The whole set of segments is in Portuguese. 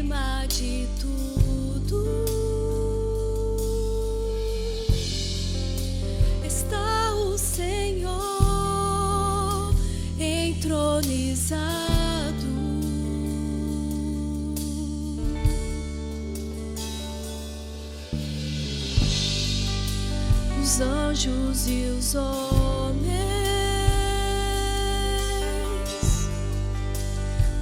acima de tudo está o Senhor entronizado. Os anjos e os homens,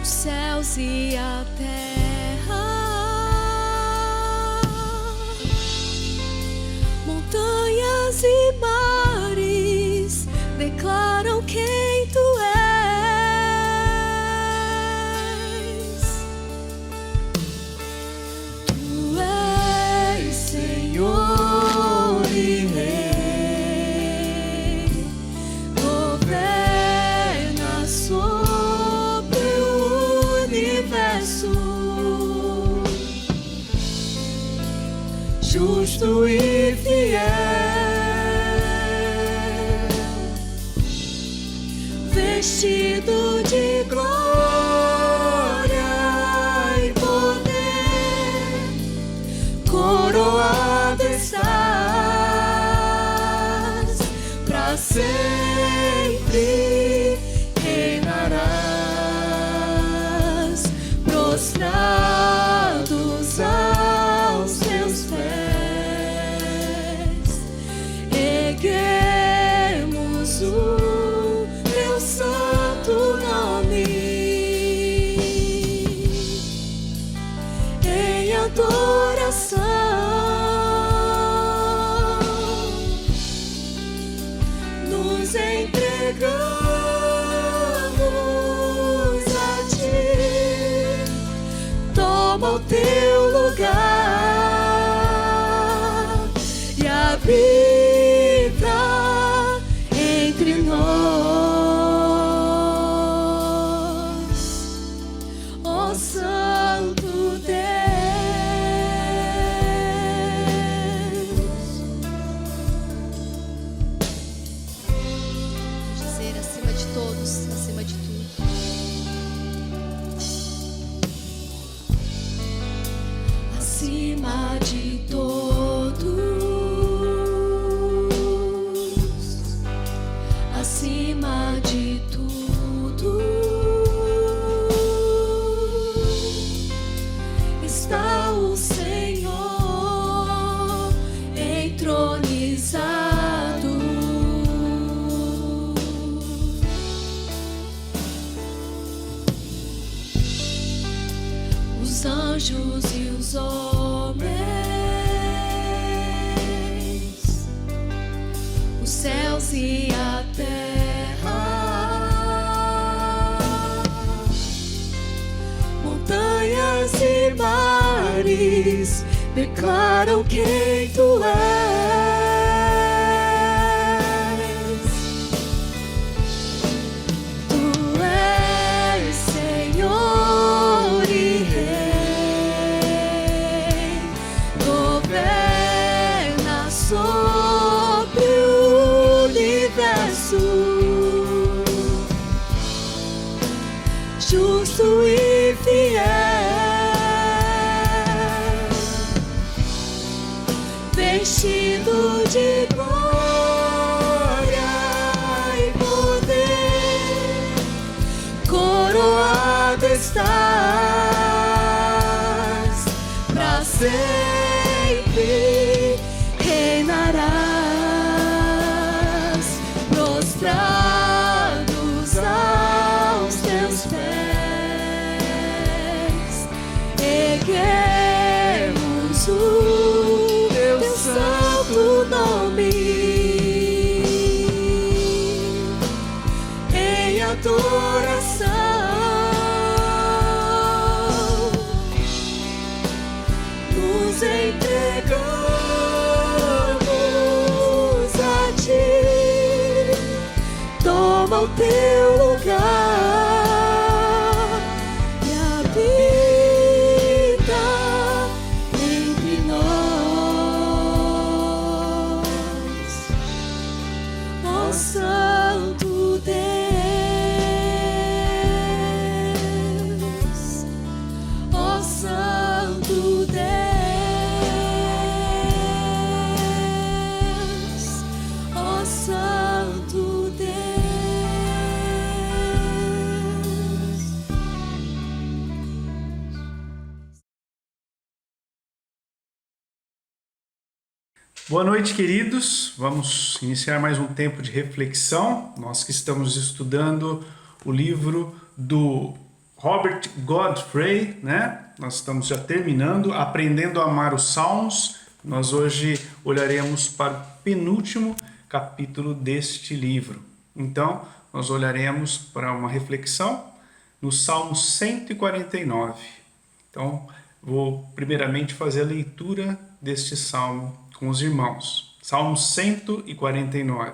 os céus e a terra, montanhas e mares declaram quem tu és. Tu és Senhor e Rei, governa sobre o universo, justo e fiel, vestido de glória e poder, coroado estás, pra sempre reinarás, prostrados aos teus pés, erguemos o teu santo nome em adoração. Nos entregamos a ti, toma o teu lugar e habita entre nós, ó Santo Deus. Vamos dizer acima de todos, acima de tudo. Acima de todos, acima de tudo está o Senhor entronizado. Os anjos e os homens, os céus e a terra, montanhas e mares declaram quem tu és. Tu és Senhor e Rei, governa sobre o universo, justo e fiel, vestido de glória e poder, coroado estás, pra sempre reinarás, prostrados aos teus pés, erguemos o teu santo nome em adoração. Nos entregamos a ti, toma o teu lugar e habita entre nós, ó Santo Deus, ó Santo Boa noite, queridos. Vamos iniciar mais um tempo de reflexão. Nós que estamos estudando o livro do Robert Godfrey, né? Nós estamos já terminando, aprendendo a amar os Salmos. Nós hoje olharemos para o penúltimo capítulo deste livro. Então, nós olharemos para uma reflexão no Salmo 149. Então, vou primeiramente fazer a leitura deste salmo com os irmãos. Salmo 149.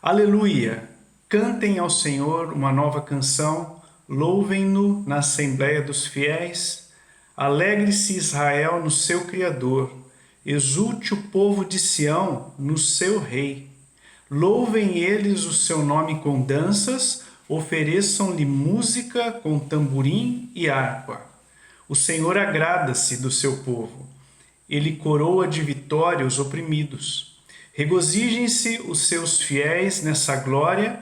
Aleluia! Cantem ao Senhor uma nova canção, louvem-no na assembleia dos fiéis. Alegre-se Israel no seu Criador, exulte o povo de Sião no seu Rei. Louvem eles o seu nome com danças, ofereçam-lhe música com tamborim e harpa. O Senhor agrada-se do seu povo. Ele coroa de vitória os oprimidos. Regozijem-se os seus fiéis nessa glória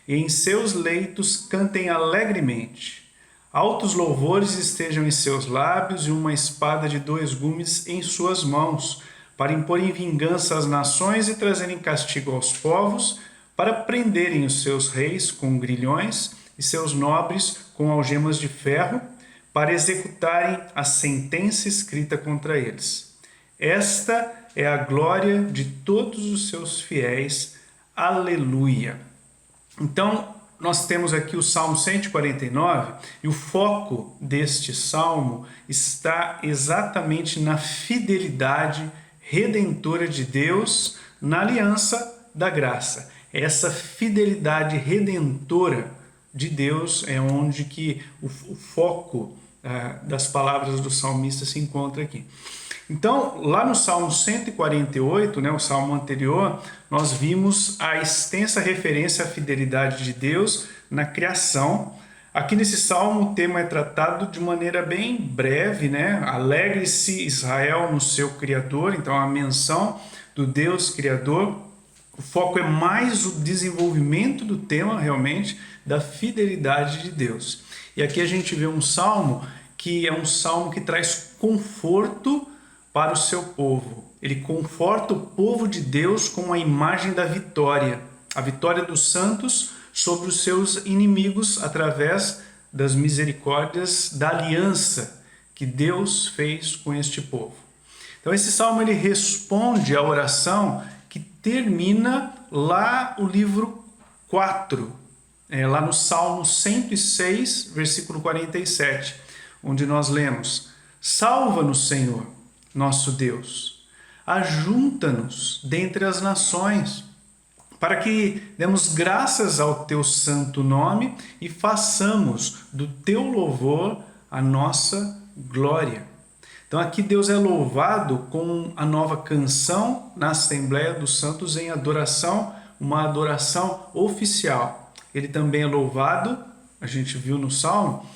e em seus leitos cantem alegremente. Altos louvores estejam em seus lábios e uma espada de 2 gumes em suas mãos, para imporem vingança às nações e trazerem castigo aos povos, para prenderem os seus reis com grilhões e seus nobres com algemas de ferro, para executarem a sentença escrita contra eles. Esta é a glória de todos os seus fiéis. Aleluia! Então, nós temos aqui o Salmo 149 e o foco deste salmo está exatamente na fidelidade redentora de Deus na aliança da graça. Essa fidelidade redentora de Deus é onde que o foco das palavras do salmista se encontra aqui. Então, lá no Salmo 148, né, o salmo anterior, nós vimos a extensa referência à fidelidade de Deus na criação. Aqui nesse salmo o tema é tratado de maneira bem breve, né? Alegre-se Israel no seu Criador, então a menção do Deus Criador. O foco é mais o desenvolvimento do tema, realmente, da fidelidade de Deus. E aqui a gente vê um salmo que é um salmo que traz conforto para o seu povo. Ele conforta o povo de Deus com a imagem da vitória, a vitória dos santos sobre os seus inimigos através das misericórdias da aliança que Deus fez com este povo. Então esse salmo ele responde à oração que termina lá o livro 4, lá no Salmo 106, versículo 47, onde nós lemos: Salva-nos, Senhor, nosso Deus, ajunta-nos dentre as nações, para que demos graças ao teu santo nome e façamos do teu louvor a nossa glória. Então aqui Deus é louvado com a nova canção na Assembleia dos Santos em adoração, uma adoração oficial. Ele também é louvado, a gente viu no Salmo,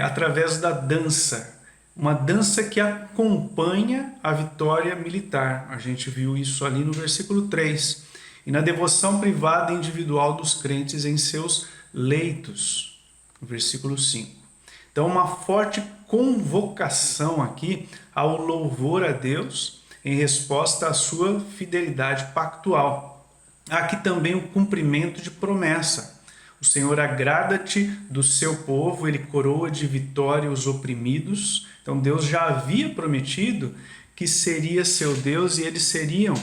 através da dança, uma dança que acompanha a vitória militar. A gente viu isso ali no versículo 3. E na devoção privada e individual dos crentes em seus leitos, no versículo 5. Então, uma forte convocação aqui ao louvor a Deus em resposta à sua fidelidade pactual. Aqui também o cumprimento de promessa. O Senhor agrada-te do seu povo, ele coroa de vitória os oprimidos. Então Deus já havia prometido que seria seu Deus e eles seriam,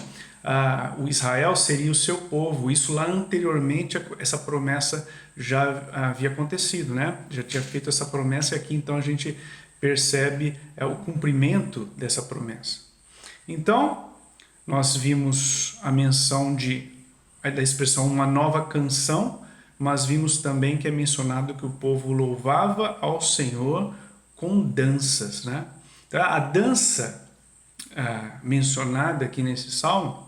o Israel seria o seu povo. Isso lá anteriormente, essa promessa já havia acontecido, né? Já tinha feito essa promessa e aqui então a gente percebe o cumprimento dessa promessa. Então, nós vimos a menção da expressão uma nova canção, mas vimos também que é mencionado que o povo louvava ao Senhor com danças, né? Então, a dança mencionada aqui nesse salmo,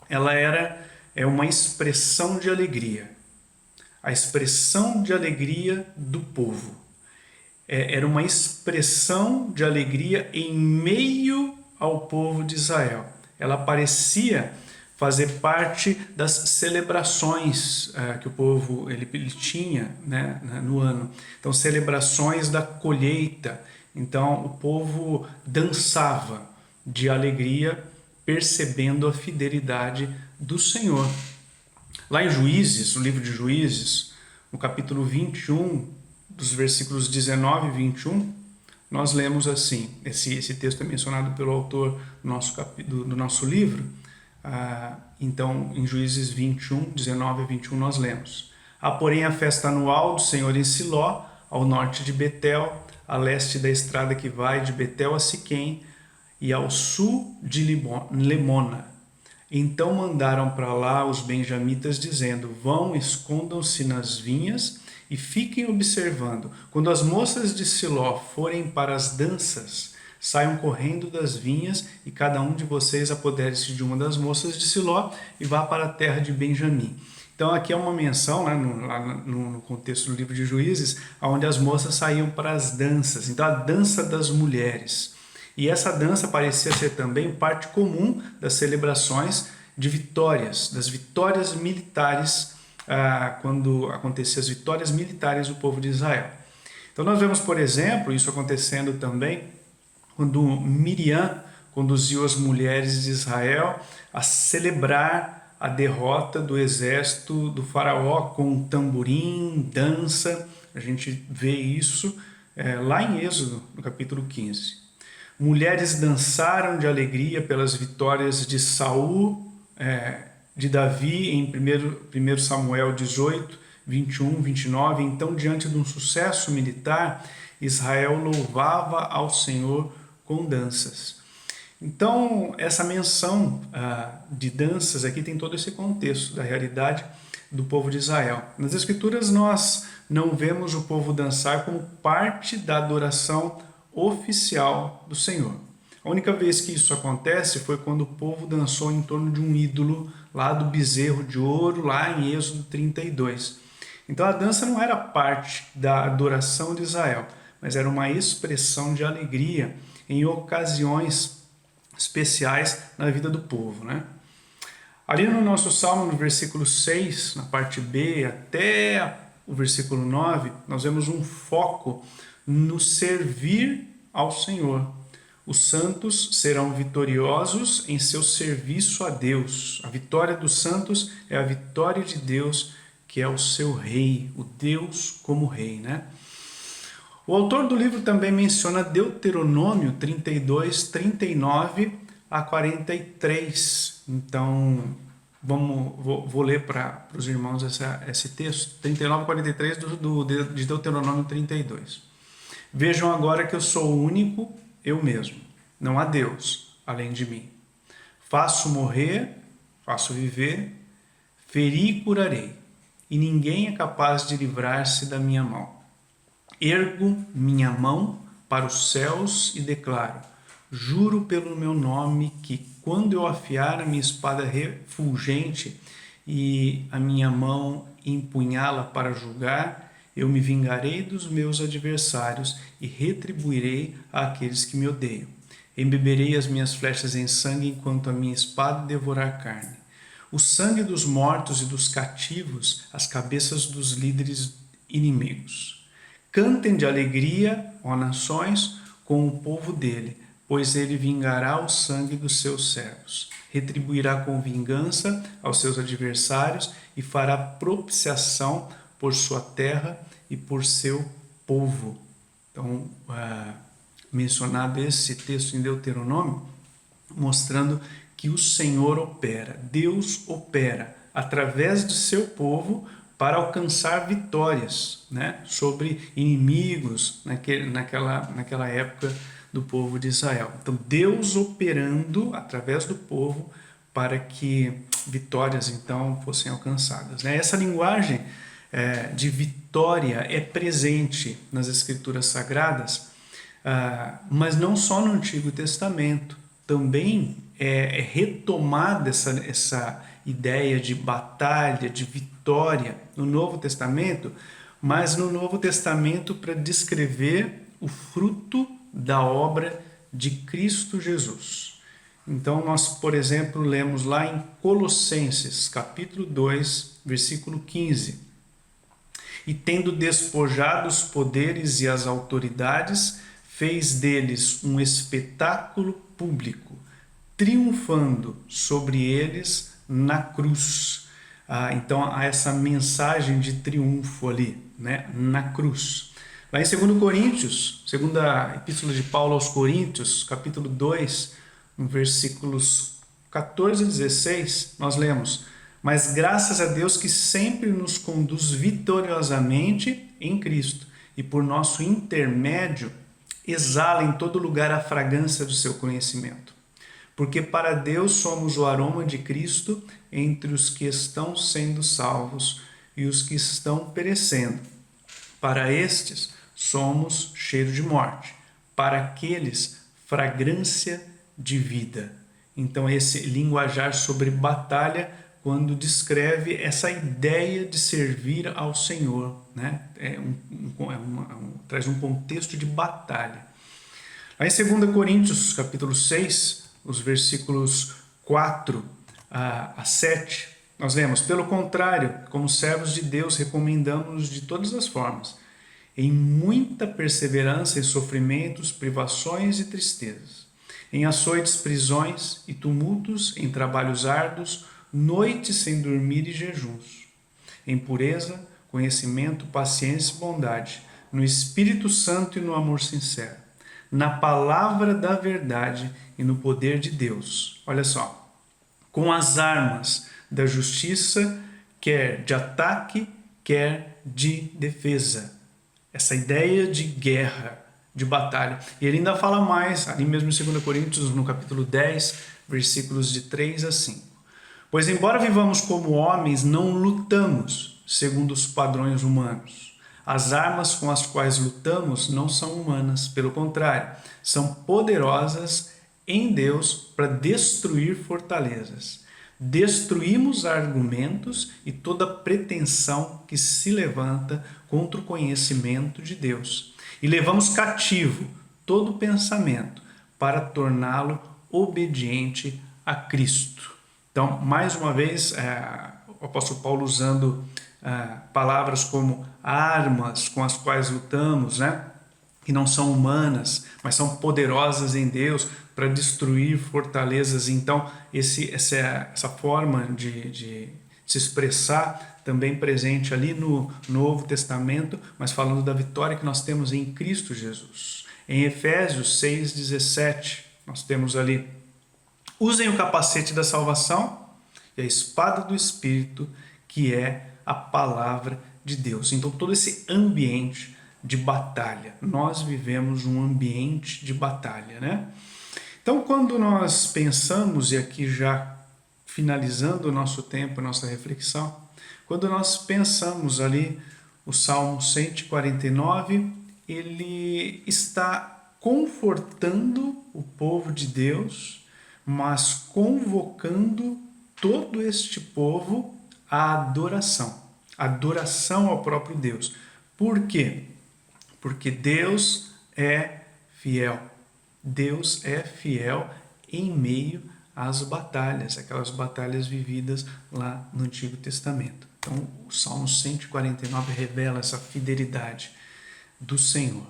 ela é uma expressão de alegria, a expressão de alegria do povo. Era uma expressão de alegria em meio ao povo de Israel. Ela parecia fazer parte das celebrações que o povo ele tinha, né, no ano. Então, celebrações da colheita. Então, o povo dançava, de alegria, percebendo a fidelidade do Senhor. Lá em Juízes, no livro de Juízes, no capítulo 21, dos versículos 19 e 21, nós lemos assim, esse texto é mencionado pelo autor do nosso livro. Então, em Juízes 21, 19 e 21, nós lemos: Há, porém, a festa anual do Senhor em Siló, ao norte de Betel, a leste da estrada que vai de Betel a Siquém, e ao sul de Lemona. Então mandaram para lá os benjamitas, dizendo: Vão, escondam-se nas vinhas e fiquem observando. Quando as moças de Siló forem para as danças, saiam correndo das vinhas, e cada um de vocês apodere-se de uma das moças de Siló e vá para a terra de Benjamim. Então aqui é uma menção, né, no contexto do livro de Juízes, onde as moças saíam para as danças. Então a dança das mulheres. E essa dança parecia ser também parte comum das celebrações de vitórias, das vitórias militares, quando aconteciam as vitórias militares do povo de Israel. Então nós vemos, por exemplo, isso acontecendo também quando Miriam conduziu as mulheres de Israel a celebrar a derrota do exército do faraó com tamborim, dança. A gente vê isso lá em Êxodo, no capítulo 15. Mulheres dançaram de alegria pelas vitórias de Saul, de Davi, em 1 Samuel 18, 21, 29. Então, diante de um sucesso militar, Israel louvava ao Senhor com danças. Então, essa menção de danças aqui tem todo esse contexto da realidade do povo de Israel. Nas Escrituras, nós não vemos o povo dançar como parte da adoração oficial do Senhor. A única vez que isso acontece foi quando o povo dançou em torno de um ídolo lá do bezerro de ouro, lá em Êxodo 32. Então a dança não era parte da adoração de Israel, mas era uma expressão de alegria em ocasiões especiais na vida do povo, né? Ali no nosso salmo, no versículo 6, na parte B, até o versículo 9, nós vemos um foco no servir ao Senhor. Os santos serão vitoriosos em seu serviço a Deus. A vitória dos santos é a vitória de Deus, que é o seu rei, o Deus como rei, né? O autor do livro também menciona Deuteronômio 32, 39 a 43. Então, vou ler para os irmãos esse texto, 39 a 43 de Deuteronômio 32. Vejam agora que eu sou o único, eu mesmo. Não há Deus além de mim. Faço morrer, faço viver, feri e curarei, e ninguém é capaz de livrar-se da minha mão. Ergo minha mão para os céus e declaro: juro pelo meu nome que, quando eu afiar a minha espada refulgente e a minha mão empunhá-la para julgar, eu me vingarei dos meus adversários e retribuirei àqueles que me odeiam. Embeberei as minhas flechas em sangue enquanto a minha espada devorar carne. O sangue dos mortos e dos cativos, as cabeças dos líderes inimigos. Cantem de alegria, ó nações, com o povo dele, pois ele vingará o sangue dos seus servos. Retribuirá com vingança aos seus adversários e fará propiciação por sua terra e por seu povo. Então, mencionado esse texto em Deuteronômio, mostrando que o Senhor opera, Deus opera através de seu povo para alcançar vitórias, né, sobre inimigos naquela época do povo de Israel. Então, Deus operando através do povo para que vitórias então fossem alcançadas, né? Essa linguagem de vitória é presente nas Escrituras Sagradas, mas não só no Antigo Testamento. Também é retomada essa ideia de batalha, de vitória no Novo Testamento, mas no Novo Testamento para descrever o fruto da obra de Cristo Jesus. Então nós, por exemplo, lemos lá em Colossenses, capítulo 2, versículo 15. E tendo despojado os poderes e as autoridades, fez deles um espetáculo público, triunfando sobre eles na cruz. Então há essa mensagem de triunfo ali, né, na cruz. Lá em 2 Coríntios, segunda epístola de Paulo aos Coríntios, capítulo 2, no versículos 14 e 16, nós lemos: mas graças a Deus que sempre nos conduz vitoriosamente em Cristo, e por nosso intermédio exala em todo lugar a fragrância do seu conhecimento. Porque para Deus somos o aroma de Cristo entre os que estão sendo salvos e os que estão perecendo. Para estes somos cheiro de morte, para aqueles fragrância de vida. Então esse linguajar sobre batalha, quando descreve essa ideia de servir ao Senhor, né? Traz um contexto de batalha. Aí em 2 Coríntios, capítulo 6, os versículos 4 a 7, nós lemos: pelo contrário, como servos de Deus, recomendamos-nos de todas as formas, em muita perseverança em sofrimentos, privações e tristezas, em açoites, prisões e tumultos, em trabalhos árduos, noites sem dormir e jejuns, em pureza, conhecimento, paciência e bondade, no Espírito Santo e no amor sincero, na palavra da verdade e no poder de Deus. Olha só, com as armas da justiça, quer de ataque, quer de defesa. Essa ideia de guerra, de batalha. E ele ainda fala mais, ali mesmo em 2 Coríntios, no capítulo 10, versículos de 3 a 5. Pois embora vivamos como homens, não lutamos segundo os padrões humanos. As armas com as quais lutamos não são humanas, pelo contrário, são poderosas em Deus para destruir fortalezas. Destruímos argumentos e toda pretensão que se levanta contra o conhecimento de Deus. E levamos cativo todo pensamento para torná-lo obediente a Cristo. Então, mais uma vez, o apóstolo Paulo usando palavras como armas com as quais lutamos, né? Que não são humanas, mas são poderosas em Deus para destruir fortalezas. Então, essa forma de se expressar também presente ali no Novo Testamento, mas falando da vitória que nós temos em Cristo Jesus. Em Efésios 6,17, nós temos ali: usem o capacete da salvação e a espada do Espírito, que é a palavra de Deus. Então, todo esse ambiente de batalha. Nós vivemos um ambiente de batalha, né? Então, quando nós pensamos, e aqui já finalizando o nosso tempo, a nossa reflexão, quando nós pensamos ali o Salmo 149, ele está confortando o povo de Deus, mas convocando todo este povo à adoração ao próprio Deus. Por quê? Porque Deus é fiel. Deus é fiel em meio às batalhas, aquelas batalhas vividas lá no Antigo Testamento. Então, o Salmo 149 revela essa fidelidade do Senhor.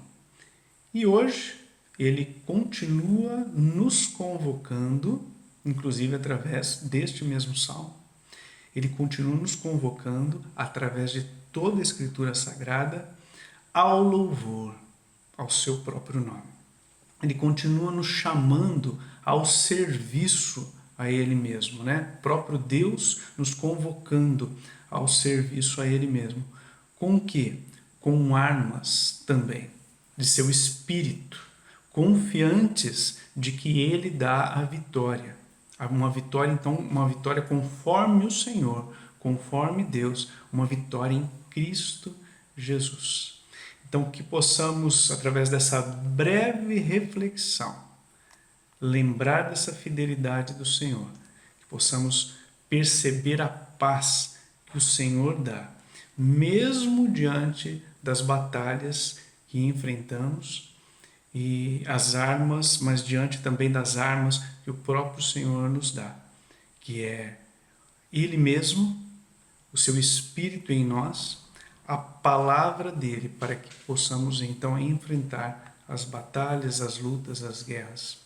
E hoje, ele continua nos convocando, inclusive através deste mesmo Salmo, ele continua nos convocando, através de toda a Escritura Sagrada, ao louvor ao seu próprio nome. Ele continua nos chamando ao serviço a Ele mesmo, né? O próprio Deus nos convocando ao serviço a Ele mesmo. Com o quê? Com armas também, de seu Espírito, confiantes de que Ele dá a vitória. Uma vitória, então, uma vitória conforme o Senhor, conforme Deus, uma vitória em Cristo Jesus. Então, que possamos, através dessa breve reflexão, lembrar dessa fidelidade do Senhor, que possamos perceber a paz que o Senhor dá, mesmo diante das batalhas que enfrentamos e as armas, mas diante também das armas que o próprio Senhor nos dá, que é Ele mesmo, o seu Espírito em nós, a palavra dele, para que possamos então enfrentar as batalhas, as lutas, as guerras,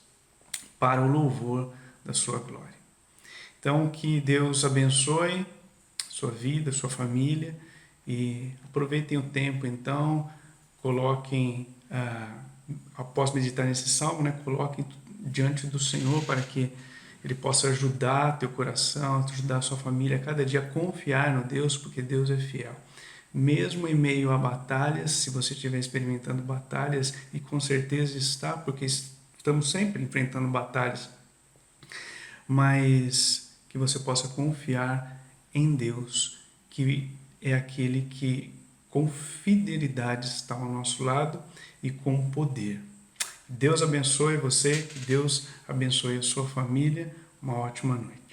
para o louvor da sua glória. Então, que Deus abençoe sua vida, sua família, e aproveitem o tempo, então, coloquem, após meditar nesse salmo, né, coloquem diante do Senhor para que Ele possa ajudar teu coração, ajudar a sua família a cada dia a confiar no Deus, porque Deus é fiel. Mesmo em meio a batalhas, se você estiver experimentando batalhas, e com certeza está, porque estamos sempre enfrentando batalhas, mas que você possa confiar em Deus, que é aquele que com fidelidade está ao nosso lado e com poder. Deus abençoe você, que Deus abençoe a sua família. Uma ótima noite.